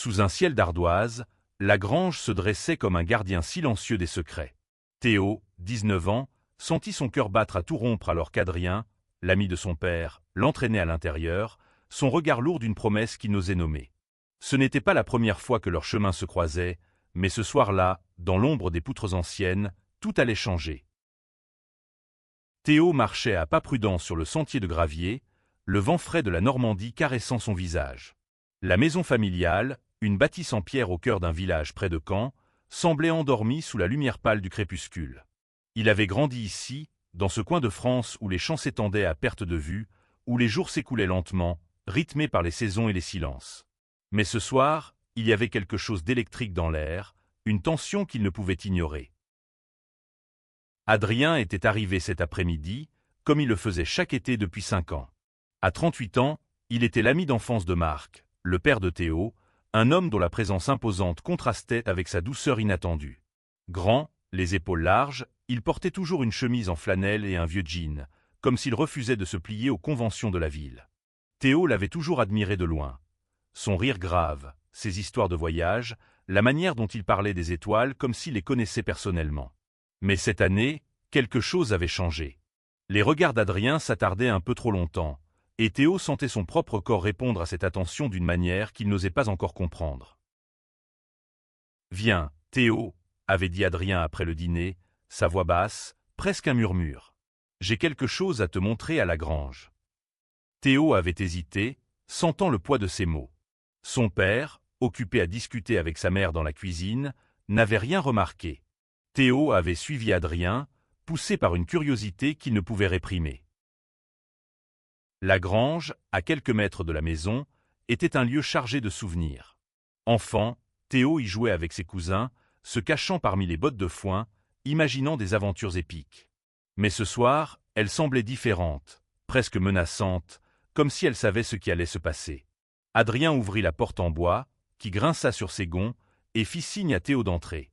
Sous un ciel d'ardoise, la grange se dressait comme un gardien silencieux des secrets. Théo, 19 ans, sentit son cœur battre à tout rompre alors qu'Adrien, l'ami de son père, l'entraînait à l'intérieur, son regard lourd d'une promesse qu'il n'osait nommer. Ce n'était pas la première fois que leurs chemins se croisaient, mais ce soir-là, dans l'ombre des poutres anciennes, tout allait changer. Théo marchait à pas prudents sur le sentier de gravier, le vent frais de la Normandie caressant son visage. La maison familiale, une bâtisse en pierre au cœur d'un village près de Caen, semblait endormie sous la lumière pâle du crépuscule. Il avait grandi ici, dans ce coin de France où les champs s'étendaient à perte de vue, où les jours s'écoulaient lentement, rythmés par les saisons et les silences. Mais ce soir, il y avait quelque chose d'électrique dans l'air, une tension qu'il ne pouvait ignorer. Adrien était arrivé cet après-midi, comme il le faisait chaque été depuis 5 ans. À 38 ans, il était l'ami d'enfance de Marc, le père de Théo, un homme dont la présence imposante contrastait avec sa douceur inattendue. Grand, les épaules larges, il portait toujours une chemise en flanelle et un vieux jean, comme s'il refusait de se plier aux conventions de la ville. Théo l'avait toujours admiré de loin. Son rire grave, ses histoires de voyage, la manière dont il parlait des étoiles comme s'il les connaissait personnellement. Mais cette année, quelque chose avait changé. Les regards d'Adrien s'attardaient un peu trop longtemps, et Théo sentait son propre corps répondre à cette attention d'une manière qu'il n'osait pas encore comprendre. « Viens, Théo » avait dit Adrien après le dîner, sa voix basse, presque un murmure. « J'ai quelque chose à te montrer à la grange. » Théo avait hésité, sentant le poids de ses mots. Son père, occupé à discuter avec sa mère dans la cuisine, n'avait rien remarqué. Théo avait suivi Adrien, poussé par une curiosité qu'il ne pouvait réprimer. La grange, à quelques mètres de la maison, était un lieu chargé de souvenirs. Enfant, Théo y jouait avec ses cousins, se cachant parmi les bottes de foin, imaginant des aventures épiques. Mais ce soir, elle semblait différente, presque menaçante, comme si elle savait ce qui allait se passer. Adrien ouvrit la porte en bois, qui grinça sur ses gonds, et fit signe à Théo d'entrer.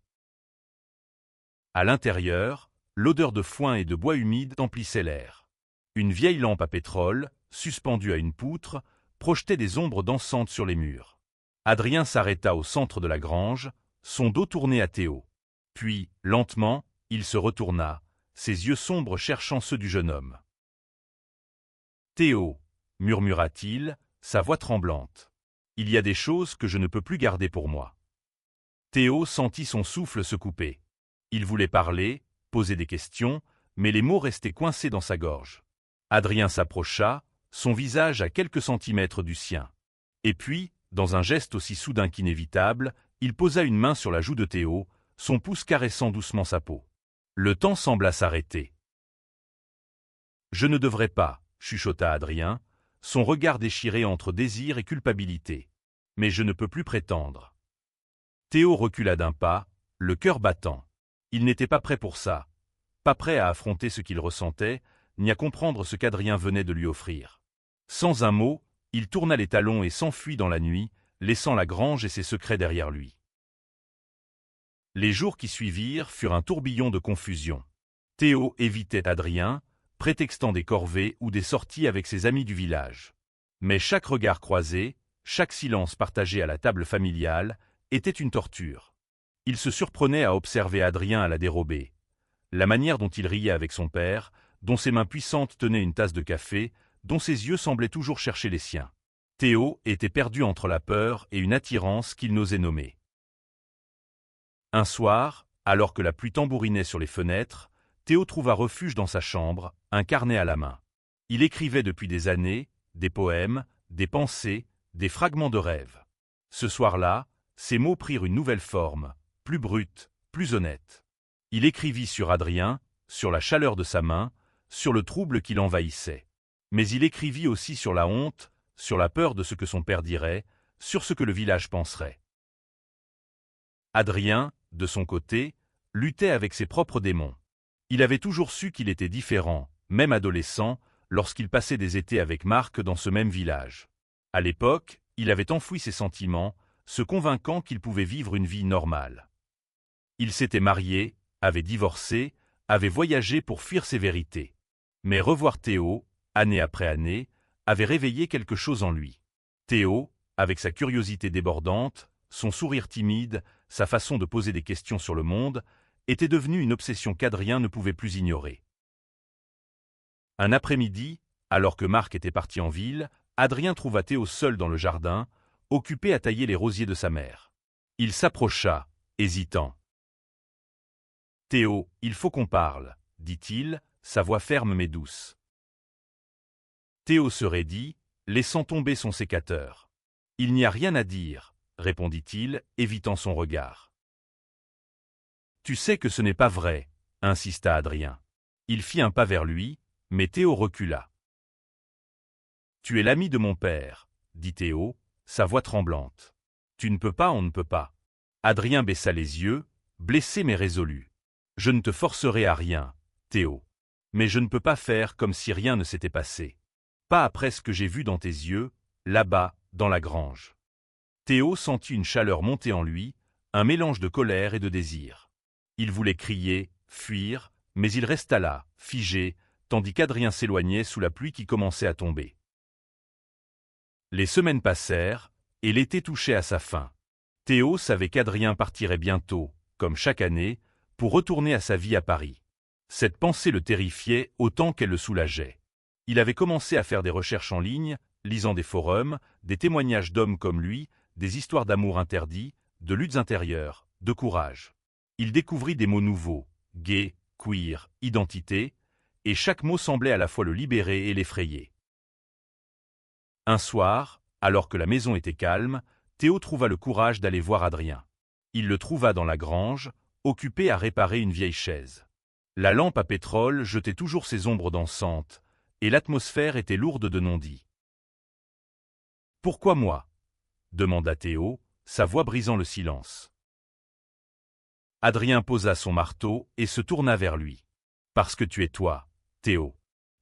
À l'intérieur, l'odeur de foin et de bois humide emplissait l'air. Une vieille lampe à pétrole, suspendue à une poutre, projetait des ombres dansantes sur les murs. Adrien s'arrêta au centre de la grange, son dos tourné à Théo. Puis, lentement, il se retourna, ses yeux sombres cherchant ceux du jeune homme. « Théo » murmura-t-il, sa voix tremblante. « Il y a des choses que je ne peux plus garder pour moi. » Théo sentit son souffle se couper. Il voulait parler, poser des questions, mais les mots restaient coincés dans sa gorge. Adrien s'approcha, son visage à quelques centimètres du sien. Et puis, dans un geste aussi soudain qu'inévitable, il posa une main sur la joue de Théo, son pouce caressant doucement sa peau. Le temps sembla s'arrêter. « Je ne devrais pas » chuchota Adrien, son regard déchiré entre désir et culpabilité. « Mais je ne peux plus prétendre. » Théo recula d'un pas, le cœur battant. Il n'était pas prêt pour ça, pas prêt à affronter ce qu'il ressentait, ni à comprendre ce qu'Adrien venait de lui offrir. Sans un mot, il tourna les talons et s'enfuit dans la nuit, laissant la grange et ses secrets derrière lui. Les jours qui suivirent furent un tourbillon de confusion. Théo évitait Adrien, prétextant des corvées ou des sorties avec ses amis du village. Mais chaque regard croisé, chaque silence partagé à la table familiale, était une torture. Il se surprenait à observer Adrien à la dérobée. La manière dont il riait avec son père, dont ses mains puissantes tenaient une tasse de café, dont ses yeux semblaient toujours chercher les siens. Théo était perdu entre la peur et une attirance qu'il n'osait nommer. Un soir, alors que la pluie tambourinait sur les fenêtres, Théo trouva refuge dans sa chambre, un carnet à la main. Il écrivait depuis des années, des poèmes, des pensées, des fragments de rêves. Ce soir-là, ses mots prirent une nouvelle forme, plus brute, plus honnête. Il écrivit sur Adrien, sur la chaleur de sa main, sur le trouble qui l'envahissait. Mais il écrivit aussi sur la honte, sur la peur de ce que son père dirait, sur ce que le village penserait. Adrien, de son côté, luttait avec ses propres démons. Il avait toujours su qu'il était différent, même adolescent, lorsqu'il passait des étés avec Marc dans ce même village. À l'époque, il avait enfoui ses sentiments, se convainquant qu'il pouvait vivre une vie normale. Il s'était marié, avait divorcé, avait voyagé pour fuir ses vérités. Mais revoir Théo, année après année, avait réveillé quelque chose en lui. Théo, avec sa curiosité débordante, son sourire timide, sa façon de poser des questions sur le monde, était devenue une obsession qu'Adrien ne pouvait plus ignorer. Un après-midi, alors que Marc était parti en ville, Adrien trouva Théo seul dans le jardin, occupé à tailler les rosiers de sa mère. Il s'approcha, hésitant. « Théo, il faut qu'on parle, » dit-il, sa voix ferme mais douce. Théo se raidit, laissant tomber son sécateur. « Il n'y a rien à dire, » répondit-il, évitant son regard. « Tu sais que ce n'est pas vrai, » insista Adrien. Il fit un pas vers lui, mais Théo recula. « Tu es l'ami de mon père, » dit Théo, sa voix tremblante. « Tu ne peux pas, on ne peut pas. » Adrien baissa les yeux, blessé mais résolu. « Je ne te forcerai à rien, Théo. Mais je ne peux pas faire comme si rien ne s'était passé. Pas après ce que j'ai vu dans tes yeux, là-bas, dans la grange. » Théo sentit une chaleur monter en lui, un mélange de colère et de désir. Il voulait crier, fuir, mais il resta là, figé, tandis qu'Adrien s'éloignait sous la pluie qui commençait à tomber. Les semaines passèrent, et l'été touchait à sa fin. Théo savait qu'Adrien partirait bientôt, comme chaque année, pour retourner à sa vie à Paris. Cette pensée le terrifiait autant qu'elle le soulageait. Il avait commencé à faire des recherches en ligne, lisant des forums, des témoignages d'hommes comme lui, des histoires d'amour interdits, de luttes intérieures, de courage. Il découvrit des mots nouveaux, gay, queer, identité, et chaque mot semblait à la fois le libérer et l'effrayer. Un soir, alors que la maison était calme, Théo trouva le courage d'aller voir Adrien. Il le trouva dans la grange, occupé à réparer une vieille chaise. La lampe à pétrole jetait toujours ses ombres dansantes, et l'atmosphère était lourde de non-dits. « Pourquoi moi ?» demanda Théo, sa voix brisant le silence. Adrien posa son marteau et se tourna vers lui. « Parce que tu es toi, Théo.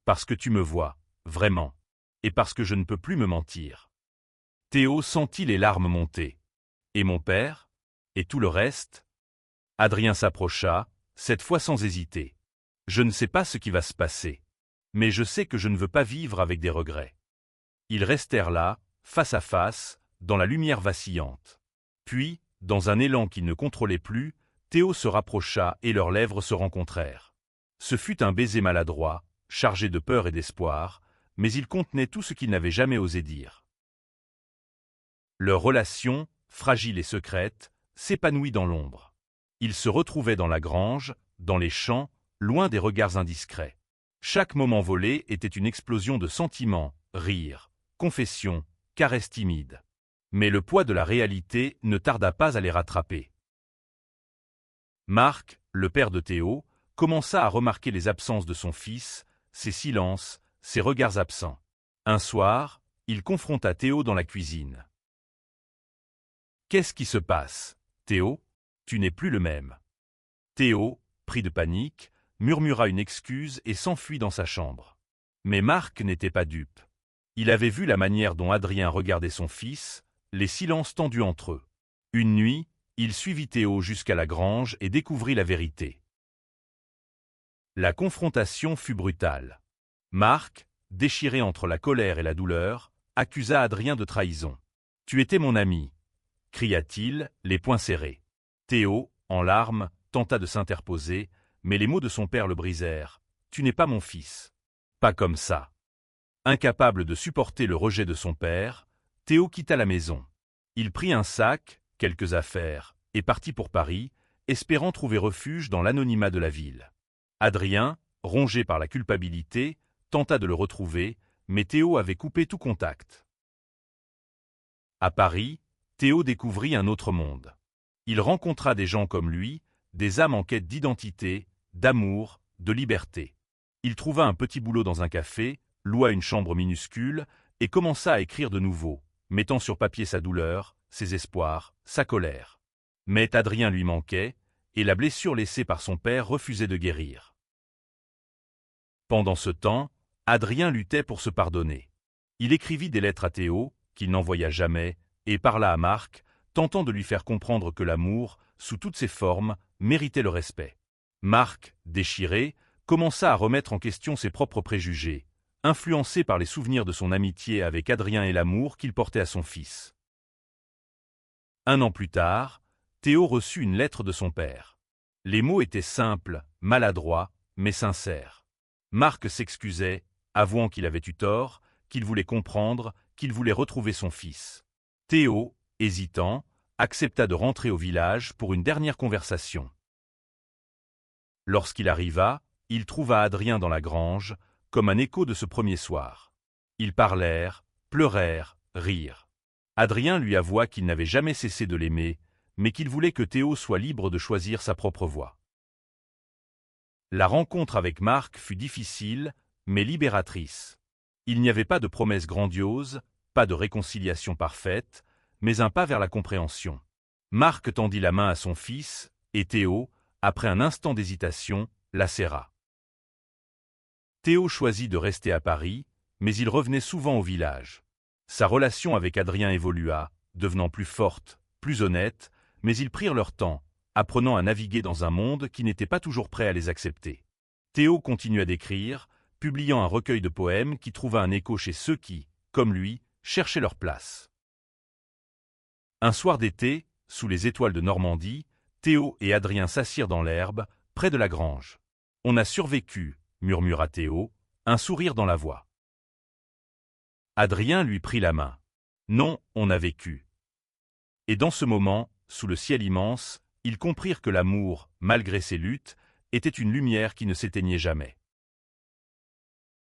Parce que tu me vois, vraiment. Et parce que je ne peux plus me mentir. » Théo sentit les larmes monter. « Et mon père ? Et tout le reste ?» Adrien s'approcha, cette fois sans hésiter. « Je ne sais pas ce qui va se passer. Mais je sais que je ne veux pas vivre avec des regrets. » Ils restèrent là, face à face, dans la lumière vacillante. Puis, dans un élan qu'il ne contrôlait plus, Théo se rapprocha et leurs lèvres se rencontrèrent. Ce fut un baiser maladroit, chargé de peur et d'espoir, mais il contenait tout ce qu'il n'avait jamais osé dire. Leur relation, fragile et secrète, s'épanouit dans l'ombre. Ils se retrouvaient dans la grange, dans les champs, loin des regards indiscrets. Chaque moment volé était une explosion de sentiments, rires, confessions, caresses timides. Mais le poids de la réalité ne tarda pas à les rattraper. Marc, le père de Théo, commença à remarquer les absences de son fils, ses silences, ses regards absents. Un soir, il confronta Théo dans la cuisine. « Qu'est-ce qui se passe, Théo ? Tu n'es plus le même. » Théo, pris de panique, murmura une excuse et s'enfuit dans sa chambre. Mais Marc n'était pas dupe. Il avait vu la manière dont Adrien regardait son fils, les silences tendus entre eux. Une nuit, il suivit Théo jusqu'à la grange et découvrit la vérité. La confrontation fut brutale. Marc, déchiré entre la colère et la douleur, accusa Adrien de trahison. « Tu étais mon ami !» cria-t-il, les poings serrés. Théo, en larmes, tenta de s'interposer, mais les mots de son père le brisèrent. « Tu n'es pas mon fils. Pas comme ça. » Incapable de supporter le rejet de son père, Théo quitta la maison. Il prit un sac, quelques affaires, et partit pour Paris, espérant trouver refuge dans l'anonymat de la ville. Adrien, rongé par la culpabilité, tenta de le retrouver, mais Théo avait coupé tout contact. À Paris, Théo découvrit un autre monde. Il rencontra des gens comme lui, des âmes en quête d'identité, d'amour, de liberté. Il trouva un petit boulot dans un café, loua une chambre minuscule et commença à écrire de nouveau, mettant sur papier sa douleur, ses espoirs, sa colère. Mais Adrien lui manquait, et la blessure laissée par son père refusait de guérir. Pendant ce temps, Adrien luttait pour se pardonner. Il écrivit des lettres à Théo, qu'il n'envoya jamais, et parla à Marc, tentant de lui faire comprendre que l'amour, sous toutes ses formes, méritait le respect. Marc, déchiré, commença à remettre en question ses propres préjugés, influencé par les souvenirs de son amitié avec Adrien et l'amour qu'il portait à son fils. Un an plus tard, Théo reçut une lettre de son père. Les mots étaient simples, maladroits, mais sincères. Marc s'excusait, avouant qu'il avait eu tort, qu'il voulait comprendre, qu'il voulait retrouver son fils. Théo, hésitant, accepta de rentrer au village pour une dernière conversation. Lorsqu'il arriva, il trouva Adrien dans la grange, comme un écho de ce premier soir. Ils parlèrent, pleurèrent, rirent. Adrien lui avoua qu'il n'avait jamais cessé de l'aimer, mais qu'il voulait que Théo soit libre de choisir sa propre voie. La rencontre avec Marc fut difficile, mais libératrice. Il n'y avait pas de promesse grandiose, pas de réconciliation parfaite, mais un pas vers la compréhension. Marc tendit la main à son fils, et Théo, après un instant d'hésitation, la serra. Théo choisit de rester à Paris, mais il revenait souvent au village. Sa relation avec Adrien évolua, devenant plus forte, plus honnête, mais ils prirent leur temps, apprenant à naviguer dans un monde qui n'était pas toujours prêt à les accepter. Théo continua d'écrire, publiant un recueil de poèmes qui trouva un écho chez ceux qui, comme lui, cherchaient leur place. Un soir d'été, sous les étoiles de Normandie, Théo et Adrien s'assirent dans l'herbe, près de la grange. « On a survécu », murmura Théo, un sourire dans la voix. Adrien lui prit la main. « Non, on a vécu. » Et dans ce moment, sous le ciel immense, ils comprirent que l'amour, malgré ses luttes, était une lumière qui ne s'éteignait jamais.